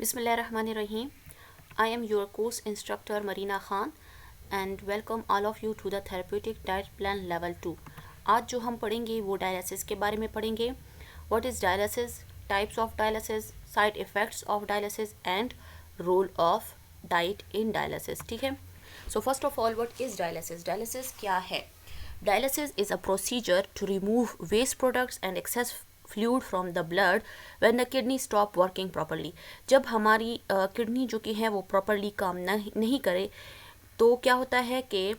Bismillahirrahmanirrahim. I am your course instructor Marina Khan and welcome all of you to the therapeutic diet plan level 2. आज जो हम पढ़ेंगे वो dialysis के बारे में पढ़ेंगे. What is dialysis, types of dialysis, side effects of dialysis and role of diet in dialysis. ठीक है. So first of all, what is dialysis? Dialysis क्या है? Dialysis is a procedure to remove waste products and excess fluid from the blood when the kidney stop working properly. जब हमारी kidney जो कि है वो प्रॉपरली काम नहीं करे तो क्या होता है कि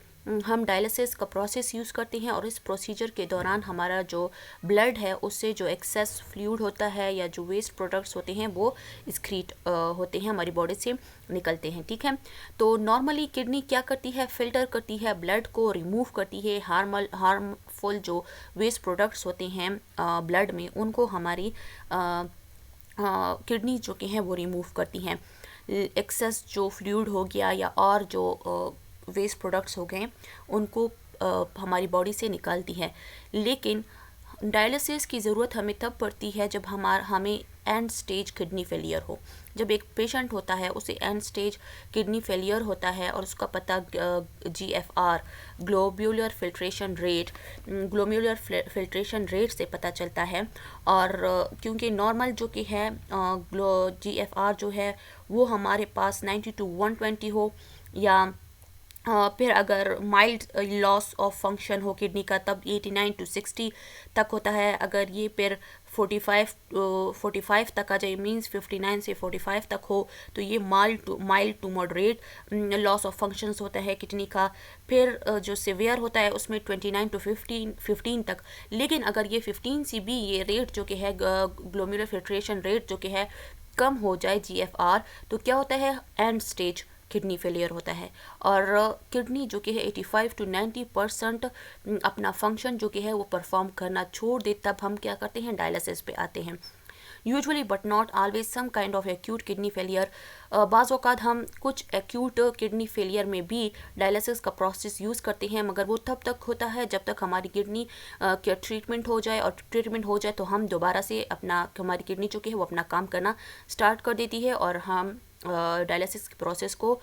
हम डायलिसिस का प्रोसेस यूज़ करते हैं और इस प्रोसीजर के दौरान हमारा जो ब्लड है उससे जो एक्सेस फ्लूइड होता है या जो वेस्ट प्रोडक्ट्स होते हैं वो एक्सक्रीट होते हैं, हमारी बॉडी से निकलते हैं. ठीक है. तो नॉर्मली किडनी क्या करती है, फिल्टर करती है ब्लड को, रिमूव करती है हार्मफुल जो वेस्ट प्रोडक्ट्स होते हैं ब्लड में, उनको हमारी किडनी जो कि हैं वो रिमूव करती हैं. एक्सेस जो फ्लूइड हो गया या और जो वेस्ट प्रोडक्ट्स हो गए उनको हमारी बॉडी से निकालती है. लेकिन डायलिसिस की ज़रूरत हमें तब पड़ती है जब हमें एंड स्टेज किडनी फेलियर हो. जब एक पेशेंट होता है उसे एंड स्टेज किडनी फेलियर होता है और उसका पता GFR ग्लोब्यूलर फिल्ट्रेशन रेट से पता चलता है. और क्योंकि नॉर्मल जो कि है GFR जो है वो हमारे पास 90 to 120 हो या फिर अगर माइल्ड लॉस ऑफ फंक्शन हो किडनी का तब 89 to 60 तक होता है. अगर ये फिर 45 तक आ जाए, मींस 59 से 45 तक हो तो ये mild to moderate loss of functions होता है किडनी का. फिर जो सिवियर होता है उसमें 29 to 15 तक. लेकिन अगर ये 15 से भी ये रेट जो कि है ग्लोमेरुलर फिल्ट्रेशन रेट जो कि है कम हो जाए GFR, तो क्या होता है, एंड स्टेज किडनी फेलियर होता है और किडनी जो कि है 85 to 90% अपना फंक्शन जो कि है वो परफॉर्म करना छोड़ दे. तब हम क्या करते हैं, डायलिसिस पे आते हैं. Usually but not always some kind of acute kidney failure. बाज़ औक़ात हम कुछ एक्यूट किडनी फेलियर में भी डायलिसिस का प्रोसेस यूज़ करते हैं, मगर वो तब तक होता है जब तक हमारी किडनी का ट्रीटमेंट हो जाए. और ट्रीटमेंट हो जाए तो हम दोबारा से हमारी किडनी जो कि है वो अपना काम करना स्टार्ट कर देती है और हम डायलिसिस प्रोसेस को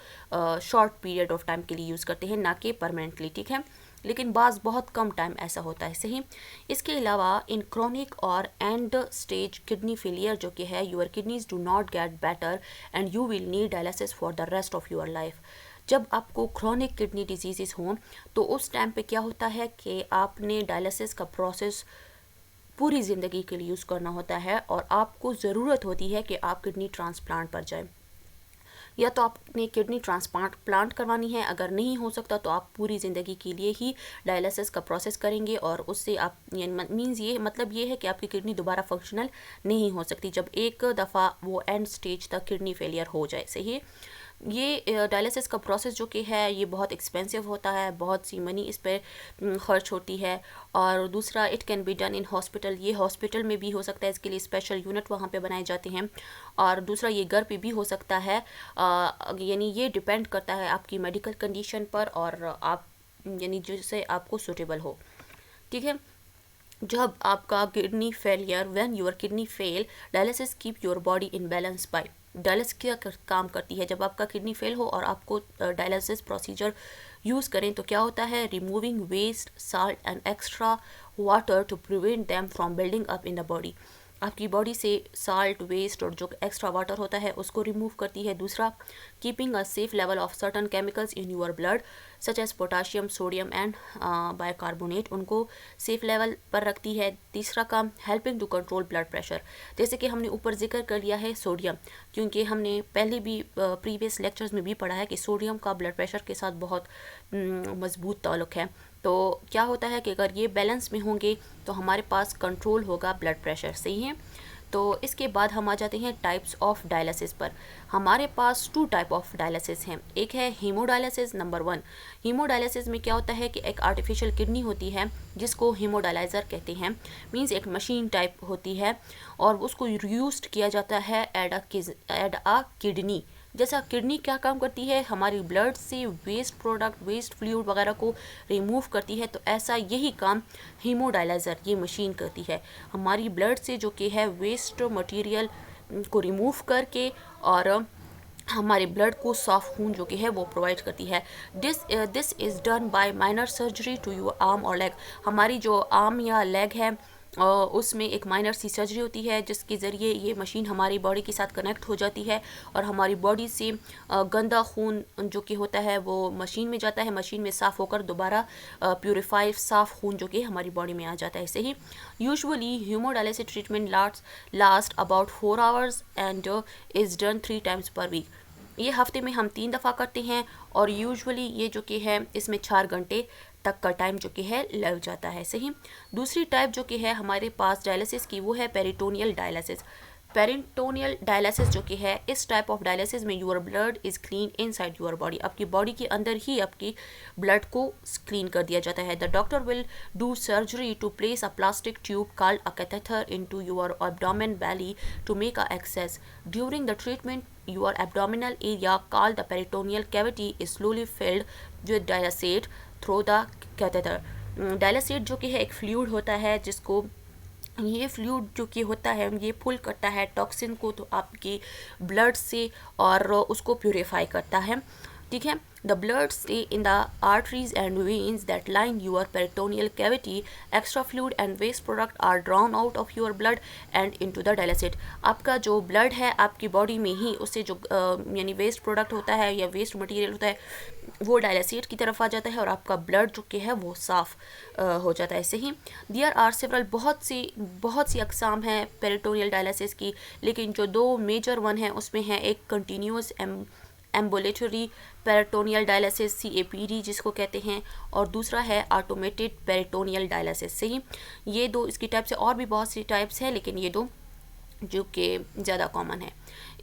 शॉर्ट पीरियड ऑफ टाइम के लिए यूज़ करते हैं, ना कि परमानेंटली. ठीक है. लेकिन बहुत कम टाइम ऐसा होता है. सही. इसके अलावा इन क्रोनिक और एंड स्टेज किडनी फेलियर जो कि है, your kidneys do not get better and you will need dialysis for the rest of your life. जब आपको क्रोनिक किडनी डिजीज़ हों तो उस टाइम पे क्या होता है कि आपने डायलिसिस का प्रोसेस पूरी ज़िंदगी के लिए यूज़ करना होता है और आपको ज़रूरत होती है कि आप किडनी ट्रांसप्लांट पर जाएं. या तो आपने किडनी ट्रांसप्लांट करवानी है, अगर नहीं हो सकता तो आप पूरी ज़िंदगी के लिए ही डायलिसिस का प्रोसेस करेंगे और उससे आप मीन्स ये मतलब ये है कि आपकी किडनी दोबारा फंक्शनल नहीं हो सकती जब एक दफ़ा वो एंड स्टेज तक किडनी फेलियर हो जाए. सही है. ये डायलिसिस का प्रोसेस जो कि है ये बहुत एक्सपेंसिव होता है, बहुत सी मनी इस पर खर्च होती है. और दूसरा, it can be done in hospital. ये हॉस्पिटल में भी हो सकता है, इसके लिए स्पेशल यूनिट वहाँ पे बनाए जाते हैं. और दूसरा, ये घर पे भी हो सकता है. यानी ये डिपेंड करता है आपकी मेडिकल कंडीशन पर और आप यानी जिससे आपको सूटेबल हो. ठीक है. जब आपका kidney failure, when your kidney fail, dialysis keep your body in balance bye. Dialysis क्या काम करती है, जब आपका किडनी फेल हो और आपको डायलिसिस प्रोसीजर यूज़ करें तो क्या होता है, removing waste, salt and extra water to prevent them from building up in the body. आपकी बॉडी से साल्ट, वेस्ट और जो एक्स्ट्रा वाटर होता है उसको रिमूव करती है. दूसरा, keeping a safe level of certain chemicals in your blood such as potassium, sodium and bicarbonate, उनको सेफ लेवल पर रखती है. तीसरा काम, helping to control blood pressure. जैसे कि हमने ऊपर जिक्र कर लिया है सोडियम, क्योंकि हमने पहले भी प्रीवियस लेक्चर्स में भी पढ़ा है कि सोडियम का ब्लड प्रेशर के साथ बहुत मजबूत ताल्लुक़ है. तो क्या होता है कि अगर ये बैलेंस में होंगे तो हमारे पास कंट्रोल होगा ब्लड प्रेशर. सही है. तो इसके बाद हम आ जाते हैं टाइप्स ऑफ डायलिसिस पर. हमारे पास 2 टाइप ऑफ डायलिसिस हैं. एक है हीमोडायलिसिस. नंबर 1, हीमोडायलिसिस में क्या होता है कि एक आर्टिफिशियल किडनी होती है जिसको हीमोडायलाइज़र कहते हैं. मींस एक मशीन टाइप होती है और उसको यूज़ किया जाता है एड अ किडनी. जैसा किडनी क्या काम करती है, हमारी ब्लड से वेस्ट प्रोडक्ट, वेस्ट फ्लूइड वगैरह को रिमूव करती है, तो ऐसा यही काम हीमोडायलाइज़र ये मशीन करती है. हमारी ब्लड से जो कि है वेस्ट मटेरियल को रिमूव करके और हमारे ब्लड को साफ खून जो कि है वो प्रोवाइड करती है। This is done by minor surgery to your arm और लेग। हमारी जो आर्म या लेग है उसमें एक माइनर सी सर्जरी होती है जिसके ज़रिए ये मशीन हमारी बॉडी के साथ कनेक्ट हो जाती है और हमारी बॉडी से गंदा खून जो कि होता है वो मशीन में जाता है, मशीन में साफ़ होकर दोबारा प्यूरिफाई साफ़ खून जो कि हमारी बॉडी में आ जाता है। ऐसे ही usually haemodialysis treatment last about 4 hours and is done 3 times per week. ये हफ्ते में हम 3 दफ़ा करते हैं और यूजुअली ये जो कि है इसमें 4 घंटे तक का टाइम जो कि है लग जाता है। सही। दूसरी टाइप जो कि है हमारे पास डायलिसिस की वो है पेरिटोनियल डायलिसिस। पेरिटोनियल डायलिसिस जो कि है, इस टाइप ऑफ डायलिसिस में your blood is clean inside your body. आपकी बॉडी के अंदर ही आपकी ब्लड को क्लीन कर दिया जाता है। The doctor will do surgery to place a plastic tube called a catheter into your abdomen belly to make a access. During the treatment your abdominal area called the peritoneal cavity is slowly filled with dialysate through the catheter। डायलासेट जो कि है एक fluid होता है जिसको ये fluid जो कि होता है ये पुल करता है टॉक्सिन को तो आपकी ब्लड से और उसको प्यूरिफाई करता है। ठीक है। The blood stay in the arteries and veins that line your peritoneal cavity. Extra fluid and waste product are drawn out of your blood and into the dialysate। आपका जो ब्लड है आपकी बॉडी में ही उससे जो यानी वेस्ट प्रोडक्ट होता है या वेस्ट मटेरियल होता है वो डायलिसेट की तरफ आ जाता है और आपका ब्लड जो कि है वो साफ़ हो जाता है। ऐसे ही देयर आर सेवरल बहुत सी अकसाम हैं पेरिटोनियल डायलिसिस की, लेकिन जो 2 मेजर वन है उसमें है एक continuous ambulatory peritoneal dialysis CAPD जिसको कहते हैं, और दूसरा है ऑटोमेटेड पेरिटोनियल डायलिसिस। सही। ये 2 इसकी टाइप से और भी बहुत सी टाइप्स हैं लेकिन ये 2 जो कि ज़्यादा कॉमन है।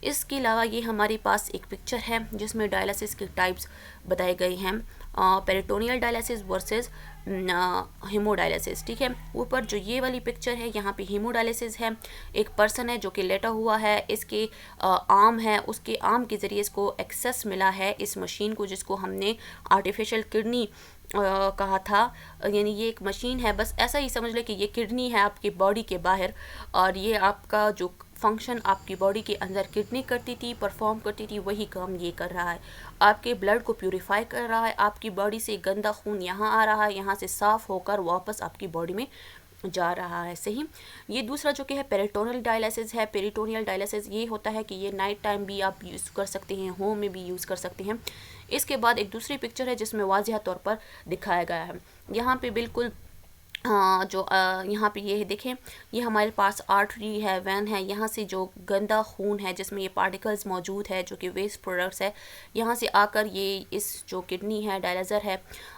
इसके अलावा ये हमारे पास एक पिक्चर है जिसमें डायलिसिस के टाइप्स बताए गए हैं, पेरिटोनियल डायलिसिस वर्सेस हीमोडायलिसिस। ठीक है। ऊपर जो ये वाली पिक्चर है यहाँ पे हीमोडायलिसिस है, एक पर्सन है जो कि लेटा हुआ है, इसके आर्म है, उसके आर्म के ज़रिए इसको एक्सेस मिला है इस मशीन को जिसको हमने आर्टिफिशियल किडनी कहा था। यानी ये एक मशीन है, बस ऐसा ही समझ लें कि ये किडनी है आपकी बॉडी के बाहर और ये आपका जो फंक्शन आपकी बॉडी के अंदर किडनी करती थी, परफॉर्म करती थी, वही काम ये कर रहा है। आपके ब्लड को प्यूरिफाई कर रहा है, आपकी बॉडी से गंदा खून यहाँ आ रहा है, यहाँ से साफ़ होकर वापस आपकी बॉडी में जा रहा है। सही। ये दूसरा जो कि है पेरिटोनियल डायलिसिस है। पेरिटोनियल डायलिसिस ये होता है कि ये नाइट टाइम भी आप यूज़ कर सकते हैं, होम में भी यूज़ कर सकते हैं। इसके बाद एक दूसरी पिक्चर है जिसमें वाज़िह तौर पर दिखाया गया है। यहाँ पे बिल्कुल जो यहाँ पे ये देखें, ये हमारे पास आर्टरी है, वैन है, यहाँ से जो गंदा खून है जिसमें ये पार्टिकल्स मौजूद है जो कि वेस्ट प्रोडक्ट्स है, यहाँ से आकर ये इस जो किडनी है, डायलिसर है,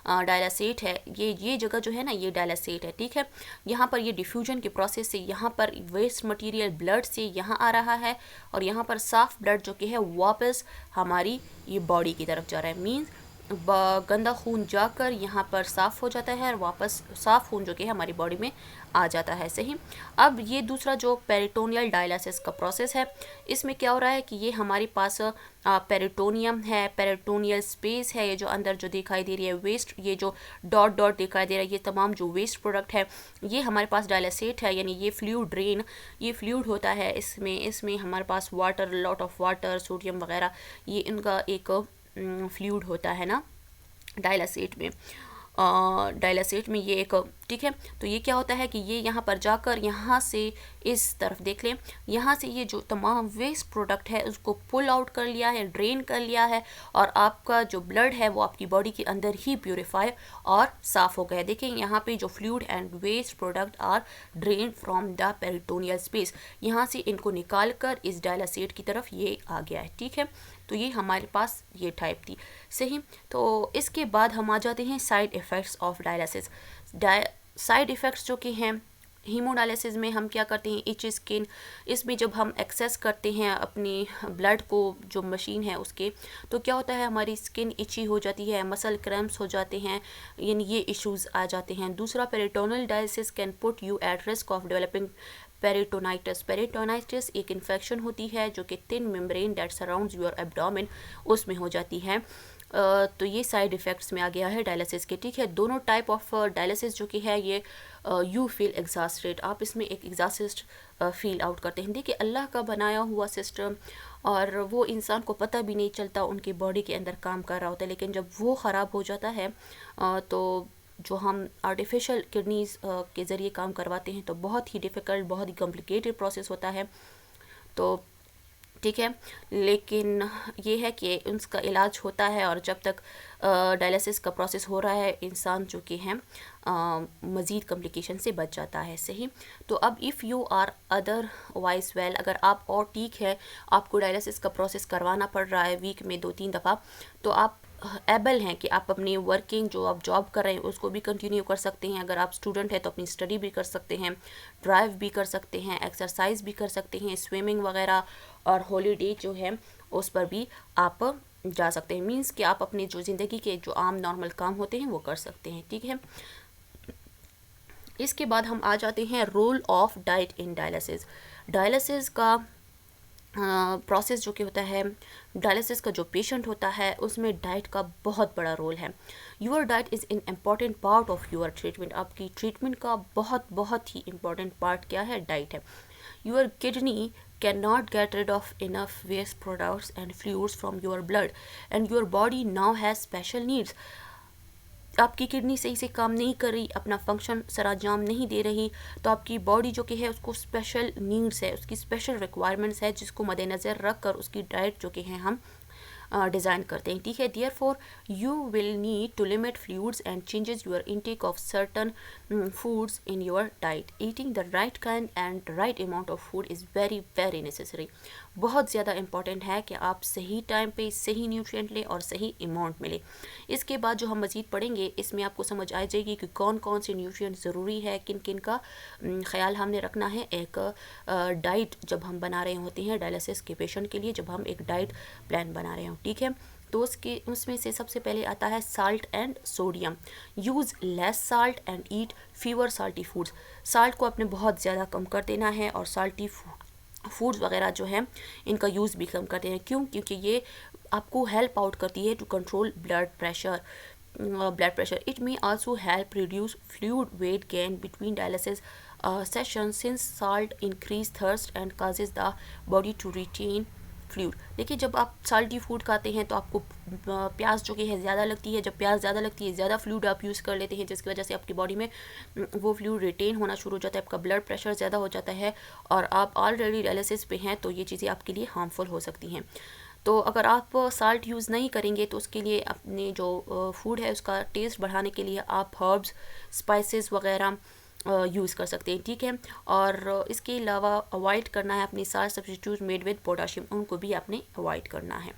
डायलिसेट है, ये जगह जो है ना ये डायलिसेट है। ठीक है। यहाँ पर ये डिफ्यूजन के प्रोसेस से यहाँ पर वेस्ट मटेरियल ब्लड से यहाँ आ रहा है और यहाँ पर साफ़ ब्लड जो कि है वापस हमारी ये बॉडी की तरफ जा रहा है। मीन्स गंदा खून जाकर यहाँ पर साफ़ हो जाता है और वापस साफ़ खून जो कि हमारी बॉडी में आ जाता है। सही। अब ये दूसरा जो पेरिटोनियल डायलिसिस का प्रोसेस है, इसमें क्या हो रहा है कि ये हमारे पास पेरिटोनियम है, पेरिटोनियल स्पेस है, ये जो अंदर जो दिखाई दे रही है वेस्ट, ये जो डॉट डॉट दिखाई दे रहा है, ये तमाम जो वेस्ट प्रोडक्ट है ये हमारे पास डायलिसेट है, यानी ये फ्लूइड ड्रेन, ये फ्लूइड होता है इसमें हमारे पास water, lot of water, sodium वगैरह, ये इनका एक फ्लूइड होता है ना डायलिसेट में। डायलिसेट में ये एक, ठीक है। तो ये क्या होता है कि ये यहाँ पर जाकर यहाँ से इस तरफ देख लें, यहाँ से ये जो तमाम वेस्ट प्रोडक्ट है उसको पुल आउट कर लिया है, ड्रेन कर लिया है और आपका जो ब्लड है वो आपकी बॉडी के अंदर ही प्यूरिफाई और साफ़ हो गया। देखें यहाँ पे जो fluid and waste product are drain from the peritoneal space, यहाँ से इनको निकाल कर इस डायलिसेट की तरफ ये आ गया है। ठीक है। तो ये हमारे पास ये टाइप थी। सही। तो इसके बाद हम आ जाते हैं side effects of dialysis. Side effects जो कि हैं हीमोडायलिसिस में हम क्या करते हैं, इच स्किन, इसमें जब हम एक्सेस करते हैं अपनी ब्लड को जो मशीन है उसके, तो क्या होता है हमारी स्किन इची हो जाती है, मसल क्रैम्प्स हो जाते हैं, यानी ये इश्यूज़ आ जाते हैं। दूसरा peritoneal dialysis can put you at risk of developing peritonitis. Peritonitis एक इन्फेक्शन होती है जो कि thin membrane that surrounds your abdomen उसमें हो जाती है। तो ये साइड इफ़ेक्ट्स में आ गया है डायलिसिस के, ठीक है। दोनों टाइप ऑफ डायलिसिस जो कि है ये यू फील एग्जॉस्टेड, आप इसमें एक एग्जॉस्ट फील आउट करते हैं। देखिए अल्लाह का बनाया हुआ सिस्टम, और वो इंसान को पता भी नहीं चलता उनकी बॉडी के अंदर काम कर रहा होता है, लेकिन जब वो ख़राब हो जाता है तो जो हम आर्टिफिशियल किडनीज़ के ज़रिए काम करवाते हैं तो बहुत ही डिफ़िकल्ट, बहुत ही कॉम्प्लिकेटेड प्रोसेस होता है। तो ठीक है, लेकिन ये है कि उसका इलाज होता है, और जब तक डायलिसिस का प्रोसेस हो रहा है इंसान जो कि है मज़ीद कॉम्प्लिकेशन से बच जाता है। सही। तो अब if you are otherwise well, अगर आप और ठीक है, आपको डायलिसिस का प्रोसेस करवाना पड़ रहा है वीक में 2-3 दफ़ा, तो आप एबल हैं कि आप अपनी वर्किंग जो आप जॉब कर रहे हैं उसको भी कंटिन्यू कर सकते हैं। अगर आप स्टूडेंट हैं तो अपनी स्टडी भी कर सकते हैं, ड्राइव भी कर सकते हैं, एक्सरसाइज भी कर सकते हैं, स्विमिंग वगैरह, और हॉलीडे जो है उस पर भी आप जा सकते हैं। मींस कि आप अपनी जो ज़िंदगी के जो आम नॉर्मल काम होते हैं वो कर सकते हैं, ठीक है। इसके बाद हम आ जाते हैं role of diet in dialysis. Dialysis का प्रोसेस जो कि होता है, डायलिसिस का जो पेशेंट होता है उसमें डाइट का बहुत बड़ा रोल है। Your diet is an important part of your treatment, आपकी ट्रीटमेंट का बहुत ही इम्पॉर्टेंट पार्ट क्या है, डाइट है। Your kidney cannot get rid of enough waste products and fluids from your blood, and your body now has special needs. आपकी kidney सही से काम नहीं कर रही, अपना फंक्शन सरांजाम नहीं दे रही, तो आपकी बॉडी जो कि है उसको स्पेशल नीड्स है, उसकी स्पेशल रिक्वायरमेंट्स है, जिसको मद्देनज़र रख कर उसकी डाइट जो कि है हम डिज़ाइन करते हैं, ठीक है। Therefore you will need to limit fluids and changes your intake of certain foods in your diet. Eating the right kind and right amount of food is very necessary. बहुत ज़्यादा इंपॉर्टेंट है कि आप सही टाइम पे सही nutrient लें और सही अमाउंट में लें। इसके बाद जो हम मज़ीद पढ़ेंगे इसमें आपको समझ आ जाएगी कि कौन कौन से न्यूट्रिएंट ज़रूरी है, किन किन का ख्याल हमने रखना है एक डाइट जब हम बना रहे होते हैं डायलिसिस के पेशेंट के लिए, जब हम एक डाइट प्लान बना रहे हों, ठीक है। तो उसमें से सबसे पहले आता है salt and sodium. Use less salt and eat fever salty foods. Salt को आपने बहुत ज़्यादा कम कर देना है, और साल्टी फूड्स वगैरह जो है इनका यूज़ भी कम कर देना है। क्यों? क्योंकि ये आपको हेल्प आउट करती है to control blood pressure. It may also help reduce fluid weight gain between dialysis session, since salt increase thirst and causes the body to retain fluid. देखिए जब आप साल्टी फूड खाते हैं तो आपको प्यास जो कि है ज़्यादा लगती है, जब प्यास ज़्यादा लगती है ज़्यादा फ्लूइड आप यूज़ कर लेते हैं, जिसकी वजह से आपकी बॉडी में वो फ्लूइड रिटेन होना शुरू हो जाता है, आपका ब्लड प्रेशर ज़्यादा हो जाता है, और आप ऑलरेडी डायलिसिस पे हैं तो ये चीज़ें आपके लिए हार्मफुल हो सकती हैं। तो अगर आप साल्ट यूज़ नहीं करेंगे तो उसके लिए अपने जो फूड है उसका टेस्ट बढ़ाने के लिए आप हर्ब्स, स्पाइसेस वगैरह यूज़ कर सकते हैं, ठीक है। और इसके अलावा अवॉइड करना है अपनी salt substitute made with potassium, उनको भी आपने अवॉइड करना है।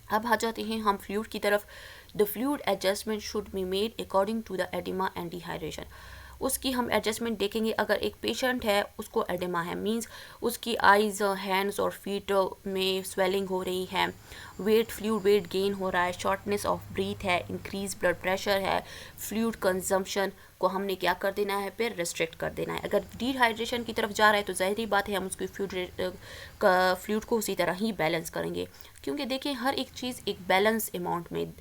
अब आ जाते हैं हम फ्लूइड की तरफ। The fluid adjustment should be made according to the edema and dehydration. उसकी हम एडजस्टमेंट देखेंगे। अगर एक पेशेंट है उसको एडिमा है, मींस उसकी आइज़, हैंड्स और फीट में स्वेलिंग हो रही है, फ्लूइड वेट गेन हो रहा है, शॉर्टनेस ऑफ ब्रीथ है, इंक्रीज ब्लड प्रेशर है, फ्लूइड कंजम्पशन को हमने क्या कर देना है, फिर रिस्ट्रिक्ट कर देना है। अगर डिहाइड्रेशन की तरफ जा रहा है तो ज़ाहिरी बात है हम उसकी फ्लूइड को उसी तरह ही बैलेंस करेंगे, क्योंकि देखिए हर एक चीज़ एक बैलेंस अमाउंट में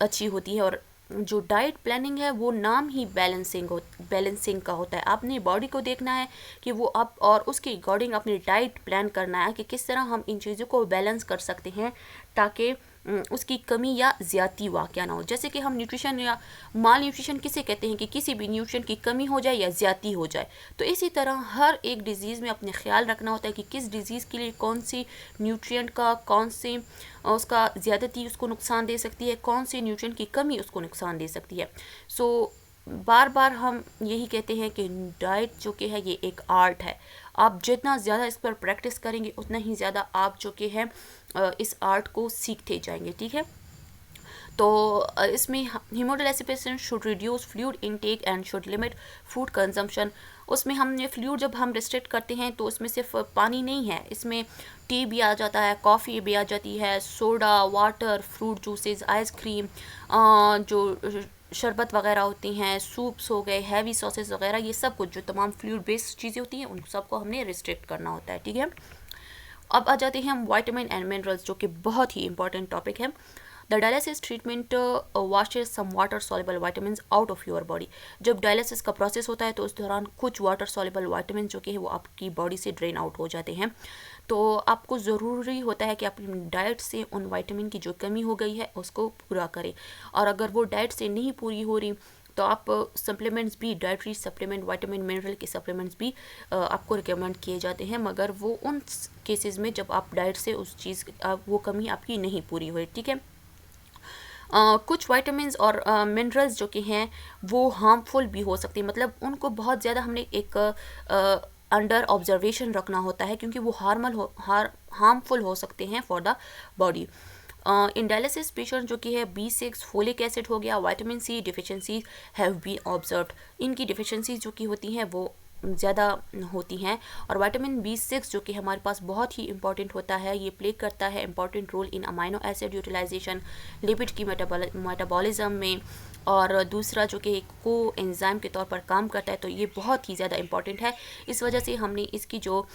अच्छी होती है। और जो डाइट प्लानिंग है वो नाम ही बैलेंसिंग का होता है। आपने बॉडी को देखना है कि वो आप, और उसके अकॉर्डिंग अपनी डाइट प्लान करना है कि किस तरह हम इन चीज़ों को बैलेंस कर सकते हैं ताकि उसकी कमी या ज़्यादती वाक़या ना हो। जैसे कि हम न्यूट्रिशन या माल न्यूट्रिशन किसे कहते हैं कि किसी भी न्यूट्रिशन की कमी हो जाए या ज़्यादती हो जाए। तो इसी तरह हर एक डिज़ीज़ में अपने ख्याल रखना होता है कि किस डिज़ीज़ के लिए कौन सी न्यूट्रिएंट का कौन सी उसका ज़्यादती उसको नुकसान दे सकती है, कौन सी न्यूट्रिएंट की कमी उसको नुकसान दे सकती है। सो बार बार हम यही कहते हैं कि डाइट जो कि है ये एक आर्ट है। आप जितना ज़्यादा इस पर प्रैक्टिस करेंगे उतना ही ज़्यादा आप जो कि है इस आर्ट को सीखते जाएंगे, ठीक है। तो इसमें hemodialysis patient should reduce fluid intake and should limit food consumption. उसमें हमने फ्लूइड जब हम रिस्ट्रिक्ट करते हैं तो उसमें सिर्फ पानी नहीं है, इसमें टी भी आ जाता है, कॉफ़ी भी आ जाती है, soda, water, fruit juices, ice cream, जो शरबत वगैरह होती हैं, सूप्स हो गए, हैवी सॉसेस वगैरह, ये सब कुछ जो तमाम फ्लूइड बेस्ड चीज़ें होती हैं उन सबको हमने रिस्ट्रिक्ट करना होता है, ठीक है। अब आ जाते हैं हम विटामिन एंड मिनरल्स, जो कि बहुत ही इंपॉर्टेंट टॉपिक है। The dialysis treatment washes some water soluble vitamins out of your body. जब डायलिसिस का प्रोसेस होता है तो उस दौरान कुछ वाटर सॉल्युबल विटामिन जो कि है वो आपकी बॉडी से ड्रेन आउट हो जाते हैं। तो आपको ज़रूरी होता है कि अपनी डाइट से उन विटामिन की जो कमी हो गई है उसको पूरा करें, और अगर वो डाइट से नहीं पूरी हो रही तो आप सप्लीमेंट्स भी, डाइटरी सप्लीमेंट, विटामिन मिनरल के सप्लीमेंट्स भी आपको रिकमेंड किए जाते हैं, मगर वो उन केसेस में जब आप डाइट से उस चीज़ वो कमी आपकी नहीं पूरी हुई। ठीक है। कुछ विटामिन्स और मिनरल्स जो कि हैं वो हार्मफुल भी हो सकती है, मतलब उनको बहुत ज़्यादा हमने एक अंडर ऑब्जर्वेशन रखना होता है, क्योंकि वो हार्मफुल हो सकते हैं for the body. In dialysis patient जो कि है B6, फोलिक एसिड हो गया, vitamin C deficiency have been observed. इनकी डिफिशिएंसी जो कि होती हैं वो ज़्यादा होती हैं। और विटामिन B6 जो कि हमारे पास बहुत ही इंपॉर्टेंट होता है, ये प्ले करता है important role in amino acid utilization, lipid की मेटाबॉलिज्म में, और दूसरा जो कि को एंजाइम के तौर पर काम करता है, तो ये बहुत ही ज़्यादा इंपॉर्टेंट है। इस वजह से हमने इसकी जो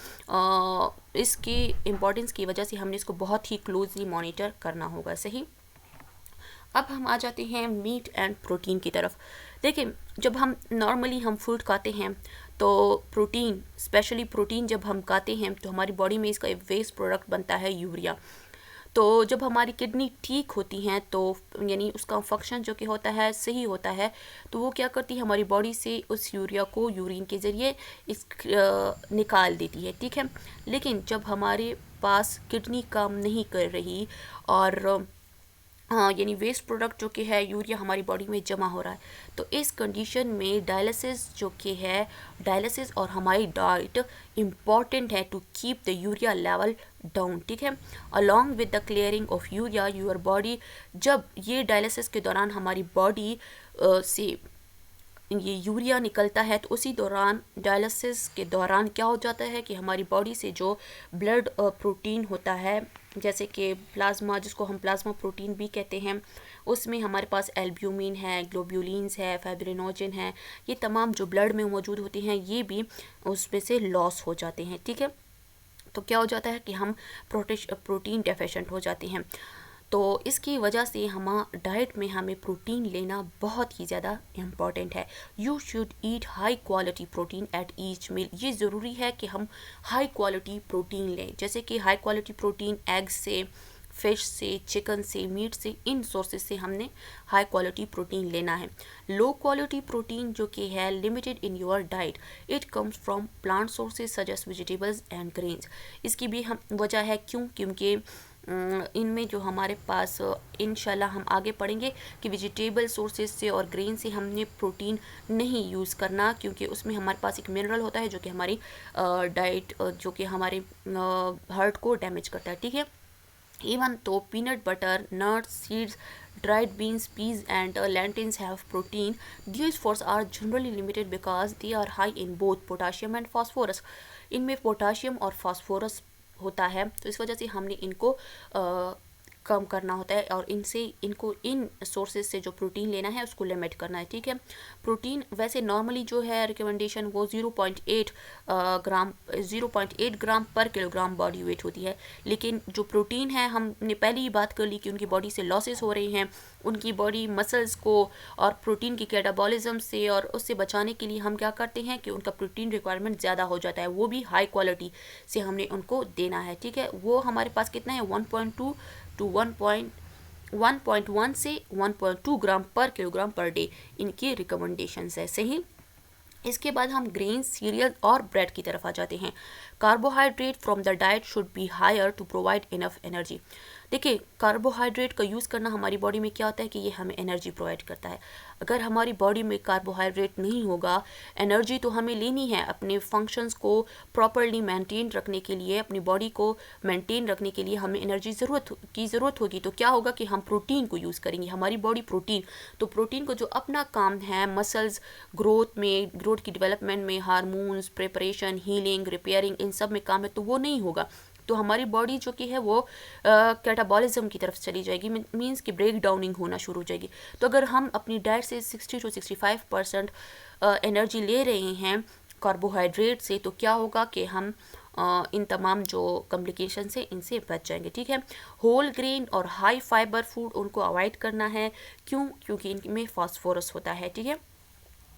इसकी इम्पोर्टेंस की वजह से हमने इसको बहुत ही क्लोजली मॉनिटर करना होगा। सही। अब हम आ जाते हैं मीट एंड प्रोटीन की तरफ। देखिए, जब हम नॉर्मली हम फूड खाते हैं तो प्रोटीन, स्पेशली प्रोटीन जब हम खाते हैं तो हमारी बॉडी में इसका एक वेस्ट प्रोडक्ट बनता है यूरिया। तो जब हमारी किडनी ठीक होती हैं तो यानी उसका फंक्शन जो कि होता है सही होता है, तो वो क्या करती है, हमारी बॉडी से उस यूरिया को यूरिन के ज़रिए निकाल देती है। ठीक है। लेकिन जब हमारे पास किडनी काम नहीं कर रही और यानी वेस्ट प्रोडक्ट जो कि है यूरिया हमारी बॉडी में जमा हो रहा है, तो इस कंडीशन में डायलिसिस जो कि है, डायलिसिस और हमारी डाइट इम्पॉर्टेंट है to keep the urea level down. ठीक है। Along with the clearing of urea your body, जब ये डायलिसिस के दौरान हमारी बॉडी से ये यूरिया निकलता है, तो उसी दौरान डायलिसिस के दौरान क्या हो जाता है कि हमारी बॉडी से जो ब्लड प्रोटीन होता है, जैसे कि प्लाज्मा, जिसको हम प्लाज्मा प्रोटीन भी कहते हैं, उसमें हमारे पास एल्ब्यूमिन है, ग्लोब्यूलिन्स है, फाइब्रिनोजन है, ये तमाम जो ब्लड में मौजूद होते हैं ये भी उसमें से लॉस हो जाते हैं। ठीक है। तो क्या हो जाता है कि हम प्रोटीन डेफिशिएंट हो जाते हैं। तो इसकी वजह से हम डाइट में हमें प्रोटीन लेना बहुत ही ज़्यादा इम्पॉर्टेंट है। You should eat high quality protein at each meal. ये ज़रूरी है कि हम हाई क्वालिटी प्रोटीन लें, जैसे कि हाई क्वालिटी प्रोटीन एग से, फिश से, चिकन से, मीट से, इन सोर्सेज से हमने हाई क्वालिटी प्रोटीन लेना है। लो क्वालिटी प्रोटीन जो कि है limited in your diet, it comes from plant sources such as vegetables and grains. इसकी भी हम वजह है क्योंकि इनमें जो हमारे पास इंशाल्लाह हम आगे पढ़ेंगे कि वेजिटेबल सोर्सेज से और ग्रेन से हमने प्रोटीन नहीं यूज़ करना, क्योंकि उसमें हमारे पास एक मिनरल होता है जो कि हमारी डाइट जो कि हमारे हार्ट को डैमेज करता है। ठीक है। Even though peanut butter, nuts, seeds, dried beans, peas and lentils have protein, these foods are generally limited because they are high in both potassium and phosphorus. इनमें पोटाशियम और फास्फोरस होता है, तो इस वजह से हमने इनको कम करना होता है और इनको इन सोर्सेज से जो प्रोटीन लेना है उसको लिमिट करना है। ठीक है। प्रोटीन वैसे नॉर्मली जो है रिकमेंडेशन वो 0.8 ग्राम पर किलोग्राम बॉडी वेट होती है, लेकिन जो प्रोटीन है हमने पहले ही बात कर ली कि उनकी बॉडी से लॉसेस हो रहे हैं, उनकी बॉडी मसल्स को और प्रोटीन की कैटाबॉलिज्म से, और उससे बचाने के लिए हम क्या करते हैं कि उनका प्रोटीन रिक्वायरमेंट ज़्यादा हो जाता है, वो भी हाई क्वालिटी से हमने उनको देना है। ठीक है। वो हमारे पास कितना है 1.2 टू 1.1 से 1.2 ग्राम पर किलोग्राम पर डे इनकी रिकमेंडेशंस है। सही। इसके बाद हम ग्रेन, सीरियल और ब्रेड की तरफ आ जाते हैं। Carbohydrate from the diet should be higher to provide enough energy. देखिए, कार्बोहाइड्रेट का यूज़ करना हमारी बॉडी में क्या होता है कि ये हमें एनर्जी प्रोवाइड करता है। अगर हमारी बॉडी में कार्बोहाइड्रेट नहीं होगा, एनर्जी तो हमें लेनी है अपने फंक्शंस को प्रॉपरली मेंटेन रखने के लिए, अपनी बॉडी को मेंटेन रखने के लिए हमें एनर्जी की ज़रूरत होगी। तो क्या होगा कि हम प्रोटीन को यूज़ करेंगे, हमारी बॉडी प्रोटीन को जो अपना काम है मसल्स ग्रोथ की डेवलपमेंट में, हार्मोन्स, प्रिपरेशन, हीलिंग, रिपेयरिंग, इन सब में काम है, तो वो नहीं होगा। तो हमारी बॉडी जो कि है वो कैटाबॉलिज्म की तरफ चली जाएगी, मींस कि ब्रेक डाउनिंग होना शुरू हो जाएगी। तो अगर हम अपनी डाइट से 60 to 65% एनर्जी ले रहे हैं कार्बोहाइड्रेट से, तो क्या होगा कि हम इन तमाम जो कॉम्प्लिकेशन से इनसे बच जाएंगे, ठीक है। होल ग्रेन और हाई फाइबर फूड उनको अवॉइड करना है, क्यों? क्योंकि इनमें फास्फोरस होता है, ठीक है,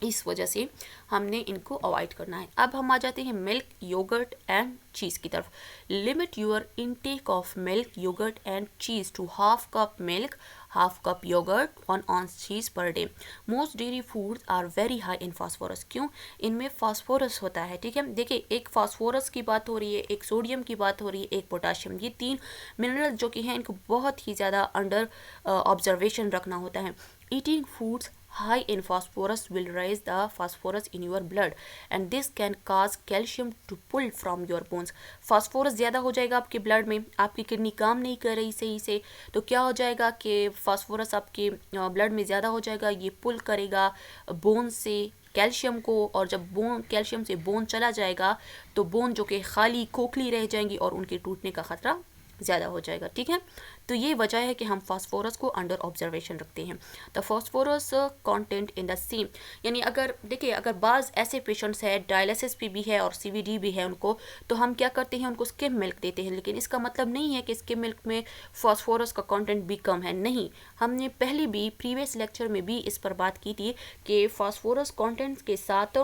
इस वजह से हमने इनको अवॉइड करना है। अब हम आ जाते हैं मिल्क, योगर्ट एंड चीज़ की तरफ। Limit your intake of milk, yogurt and cheese to half cup milk, half cup yogurt, 1 ounce cheese per day. Most dairy foods are very high in phosphorus, क्यों? इनमें phosphorus होता है, ठीक है। देखिए, एक फास्फोरस की बात हो रही है, एक सोडियम की बात हो रही है, एक पोटाशियम, ये 3 मिनरल जो कि हैं इनको बहुत ही ज़्यादा अंडर ऑब्जर्वेशन रखना होता है। Eating foods high in phosphorus will raise the phosphorus in your blood and this can cause calcium to pull from your bones। Phosphorus ज़्यादा हो जाएगा आपके ब्लड में, आपकी किडनी काम नहीं कर रही सही से, तो क्या हो जाएगा कि फास्फोरस आपके ब्लड में ज़्यादा हो जाएगा, ये पुल करेगा बोन से कैल्शियम को, और जब बोन कैल्शियम से बोन चला जाएगा तो बोन जो कि खाली खोखली रह जाएंगी और उनके टूटने का ख़तरा ज़्यादा हो जाएगा, ठीक है। तो ये वजह है कि हम फास्फोरस को अंडर ऑब्जर्वेशन रखते हैं। The phosphorus content in the same, यानी अगर देखिए, अगर बाज़ ऐसे पेशेंट्स हैं डायलिसिस पे भी है और सीवीडी भी है उनको, तो हम क्या करते हैं, उनको स्किम मिल्क देते हैं, लेकिन इसका मतलब नहीं है कि स्किम मिल्क में फास्फोरस का कंटेंट भी कम है, नहीं। हमने पहले भी प्रीवियस लेक्चर में भी इस पर बात की थी कि फास्फोरस कंटेंट के साथ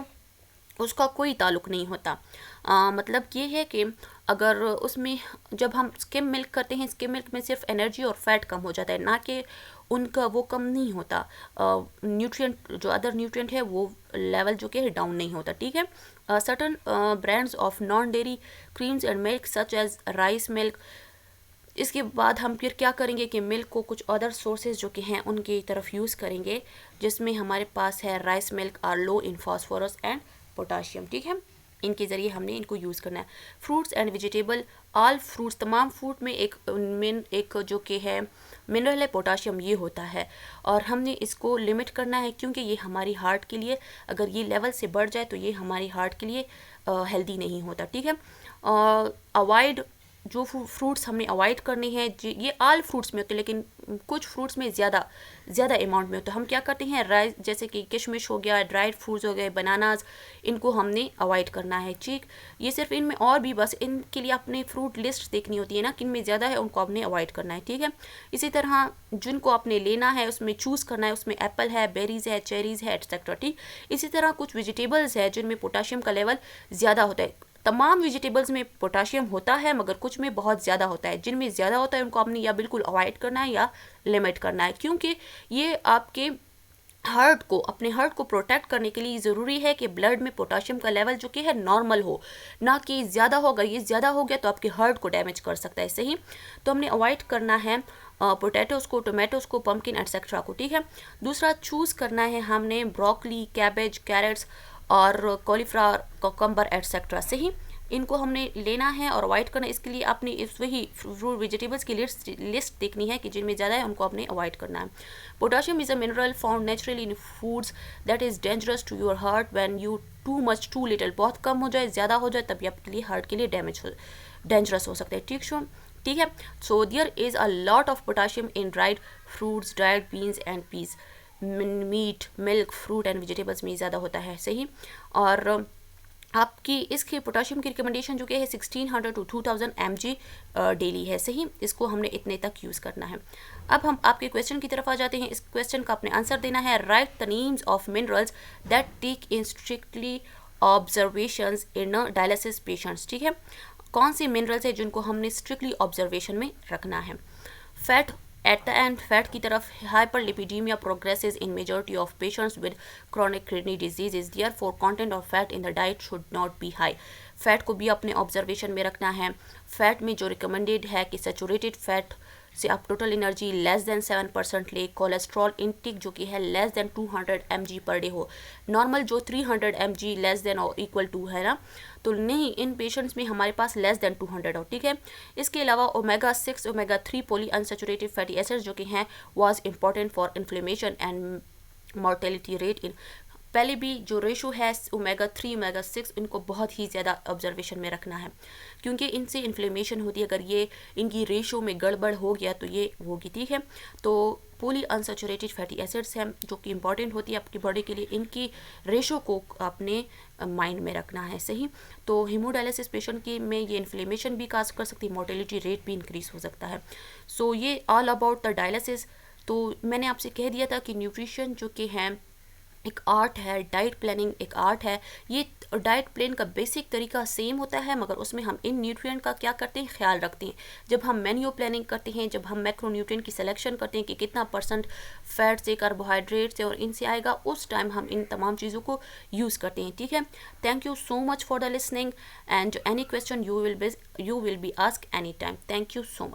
उसका कोई ताल्लुक़ नहीं होता। मतलब ये है कि अगर उसमें जब हम स्किम मिल्क करते हैं, स्किम मिल्क में सिर्फ एनर्जी और फैट कम हो जाता है, ना कि उनका वो कम नहीं होता, न्यूट्रिएंट जो अदर न्यूट्रिएंट है वो लेवल जो कि है डाउन नहीं होता, ठीक है। Certain brands of non dairy creams and milk such as rice milk. इसके बाद हम फिर क्या करेंगे कि मिल्क को कुछ अदर सोर्सेज जो कि हैं उनकी तरफ यूज़ करेंगे, जिसमें हमारे पास है rice milk are low in phosphorus and potassium, ठीक है। इनके ज़रिए हमने इनको यूज़ करना है। Fruits and vegetable, all fruits, तमाम फ्रूट में एक जो कि है मिनरल है पोटाशियम, ये होता है, और हमने इसको लिमिट करना है, क्योंकि ये हमारी हार्ट के लिए अगर ये लेवल से बढ़ जाए तो ये हमारी हार्ट के लिए हेल्दी नहीं होता, ठीक है। अवॉइड जो फ्रूट्स हमने अवॉइड करने हैं, ये ऑल फ्रूट्स में होते हैं, लेकिन कुछ फ्रूट्स में ज़्यादा अमाउंट में होता है। हम क्या करते हैं, राइस जैसे कि किशमिश हो गया, ड्राइड फ्रूट्स हो गए, बनानाज, इनको हमने अवॉइड करना है, ठीक। ये सिर्फ इनमें, और भी बस इनके लिए अपने फ्रूट लिस्ट देखनी होती है ना, किन में ज़्यादा है उनको आपने अवॉइड करना है, ठीक है। इसी तरह जिनको आपने लेना है उसमें चूज़ करना है, उसमें एप्पल है, बेरीज़ है, चेरीज़ है, एट्सेट्रा, ठीक। इसी तरह कुछ वेजिटेबल्स है जिनमें पोटाशियम का लेवल ज़्यादा होता है। तमाम वेजिटेबल्स में पोटाशियम होता है, मगर कुछ में बहुत ज़्यादा होता है। जिनमें ज़्यादा होता है उनको आपने या बिल्कुल अवॉइड करना है या लिमिट करना है, क्योंकि ये आपके हार्ट को, अपने हार्ट को प्रोटेक्ट करने के लिए ज़रूरी है कि ब्लड में पोटाशियम का लेवल जो कि है नॉर्मल हो, ना कि ज़्यादा होगा, ये ज़्यादा हो गया तो आपके हार्ट को डैमेज कर सकता है, सही। तो हमने अवॉइड करना है पोटैटोज़ को, टोमेटोज़ को, पम्पकिन एटसेट्रा को, ठीक है। दूसरा चूज़ करना है हमने ब्रोकली, कैबेज, कैरेट्स और कॉलीफ्लावर, कोकम्बर एटसेट्रा, सही। इनको हमने लेना है और अवॉइड करना है। इसके लिए आपने इस वही फ्रूट वेजिटेबल्स की लिस्ट देखनी है कि जिनमें ज़्यादा है उनको आपने अवॉइड करना है। Potassium is a mineral found naturally in foods that is dangerous to your heart when you too much too little, बहुत कम हो जाए, ज़्यादा हो जाए, तभी आपके लिए हार्ट के लिए डेंजरस हो सकता है, ठीक है। So there is a lot of potassium in dried fruits, dried beans and peas, meat, milk, fruit and vegetables में ज़्यादा होता है, सही। और आपकी इसके पोटाशियम की रिकमेंडेशन जो कि है 1600 to 2000 mg डेली है, सही। इसको हमने इतने तक यूज़ करना है। अब हम आपके क्वेश्चन की तरफ आ जाते हैं। इस क्वेश्चन का आपने आंसर देना है, write the names of minerals that take in strictly observations in dialysis patients, ठीक है। कौन सी मिनरल्स है जिनको हमने स्ट्रिक्टली ऑब्जर्वेशन में रखना है। Fat at the end, fat की तरफ, hyperlipidemia progresses in majority of patients with chronic kidney diseases, therefore content of fat in the diet should not be high। Fat को भी अपने ऑब्जर्वेशन में रखना है। फैट में जो रिकमेंडेड है कि सैचुरेटेड फैट से आप टोटल एनर्जी लेस देन 7% ले, कोलेस्ट्रॉल इनटेक जो कि है less than 200 mg per day हो, नॉर्मल जो 300 mg लेस देन और इक्वल टू है ना, तो नहीं, इन पेशेंट्स में हमारे पास लेस देन 200 हो, ठीक है। इसके अलावा omega 6, omega 3 poly unsaturated fatty acids जो कि हैं was important for inflammation and mortality rate in पहले भी जो रेशो है ओमेगा 3 ओमेगा 6 इनको बहुत ही ज़्यादा ऑब्जर्वेशन में रखना है, क्योंकि इनसे इन्फ्लेमेशन होती है। अगर ये इनकी रेशो में गड़बड़ हो गया तो ये होगी, ठीक है। तो पॉली अनसैचुरेटेड फैटी एसिड्स हैं जो कि इंपॉर्टेंट होती है आपकी बॉडी के लिए, इनकी रेशो को अपने माइंड में रखना है, सही। तो हीमोडायलिसिस पेशेंट की में ये इन्फ्लेमेशन भी काज कर सकती है, मोर्टेलिटी रेट भी इंक्रीज हो सकता है। सो ये ऑल अबाउट द डायलिसिस। तो मैंने आपसे कह दिया था कि न्यूट्रिशन जो कि है एक आर्ट है, डाइट प्लानिंग एक आर्ट है। ये डाइट प्लान का बेसिक तरीका सेम होता है, मगर उसमें हम इन न्यूट्रिएंट का क्या करते हैं, ख्याल रखते हैं। जब हम मेन्यू प्लानिंग करते हैं, जब हम मैक्रोन्यूट्रिएंट की सिलेक्शन करते हैं कि कितना % फैट से, कार्बोहाइड्रेट से और इनसे आएगा, उस टाइम हम इन तमाम चीज़ों को यूज़ करते हैं, ठीक है। Thank you so much for the listening and any question you will be ask any time. Thank you so much.